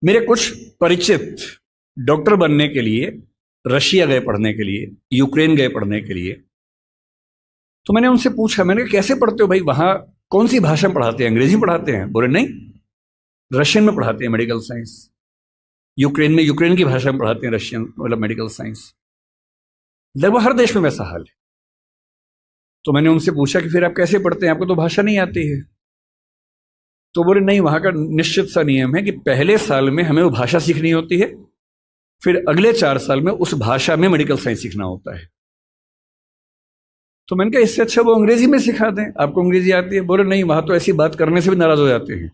मेरे कुछ परिचित डॉक्टर बनने के लिए रशिया गए पढ़ने के लिए, यूक्रेन गए पढ़ने के लिए। तो मैंने उनसे पूछा, मैंने कहा कैसे पढ़ते हो भाई, वहां कौन सी भाषा में पढ़ाते हैं, अंग्रेजी में पढ़ाते हैं? बोले नहीं, रशियन में पढ़ाते हैं मेडिकल साइंस। यूक्रेन में यूक्रेन की भाषा में पढ़ाते हैं रशियन मतलब मेडिकल साइंस। लगभग हर देश में वैसा हाल है। तो मैंने उनसे पूछा कि फिर आप कैसे पढ़ते हैं, आपको तो भाषा नहीं आती है? तो बोले नहीं, वहां का निश्चित सा नियम है कि पहले साल में हमें वो भाषा सीखनी होती है, फिर अगले 4 साल में उस भाषा में मेडिकल साइंस सीखना होता है। तो मैंने कहा इससे अच्छा वो अंग्रेजी में सिखा दें, आपको अंग्रेजी आती है। बोले नहीं, वहां तो ऐसी बात करने से भी नाराज हो जाते हैं,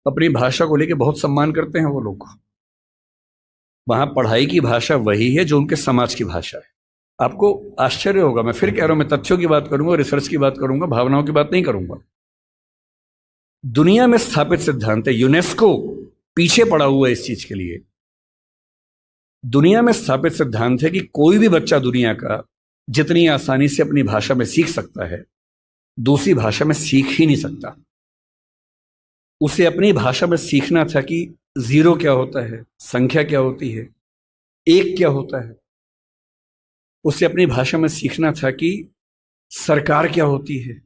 अपनी भाषा को लेकर बहुत सम्मान करते हैं वो लोग। वहां पढ़ाई की भाषा वही है जो उनके समाज की भाषा है। आपको आश्चर्य होगा, मैं फिर कह रहा हूं, मैं तथ्यों की बात करूंगा, रिसर्च की बात करूंगा, भावनाओं की बात नहीं करूंगा। दुनिया में स्थापित सिद्धांत है, यूनेस्को पीछे पड़ा हुआ है इस चीज के लिए। दुनिया में स्थापित सिद्धांत है कि कोई भी बच्चा दुनिया का जितनी आसानी से अपनी भाषा में सीख सकता है, दूसरी भाषा में सीख ही नहीं सकता। उसे अपनी भाषा में सीखना था कि जीरो क्या होता है, संख्या क्या होती है, एक क्या होता है। उसे अपनी भाषा में सीखना था कि सरकार क्या होती है,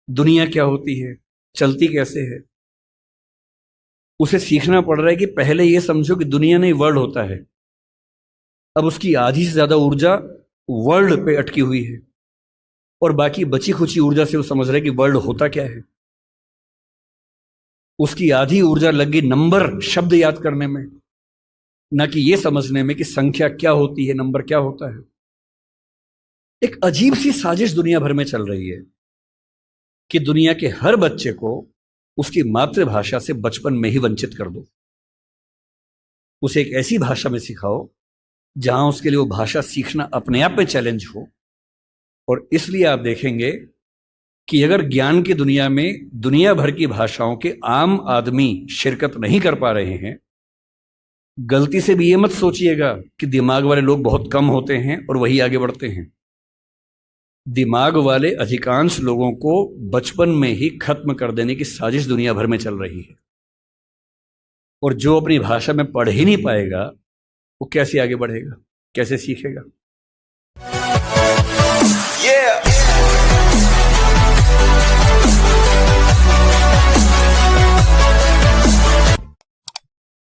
दुनिया क्या होती है, चलती कैसे है। उसे सीखना पड़ रहा है कि पहले यह समझो कि दुनिया नहीं वर्ल्ड होता है। अब उसकी आधी से ज्यादा ऊर्जा वर्ल्ड पे अटकी हुई है और बाकी बची खुची ऊर्जा से वो समझ रहा है कि वर्ल्ड होता क्या है। उसकी आधी ऊर्जा लगी नंबर शब्द याद करने में, ना कि यह समझने में कि संख्या क्या होती है, नंबर क्या होता है। एक अजीब सी साजिश दुनिया भर में चल रही है कि दुनिया के हर बच्चे को उसकी मातृभाषा से बचपन में ही वंचित कर दो। उसे एक ऐसी भाषा में सिखाओ जहां उसके लिए वो भाषा सीखना अपने आप में चैलेंज हो। और इसलिए आप देखेंगे कि अगर ज्ञान की दुनिया में दुनिया भर की भाषाओं के आम आदमी शिरकत नहीं कर पा रहे हैं, गलती से भी ये मत सोचिएगा कि दिमाग वाले लोग बहुत कम होते हैं और वही आगे बढ़ते हैं। दिमाग वाले अधिकांश लोगों को बचपन में ही खत्म कर देने की साजिश दुनिया भर में चल रही है। और जो अपनी भाषा में पढ़ ही नहीं पाएगा, वो कैसे आगे बढ़ेगा, कैसे सीखेगा? Yeah.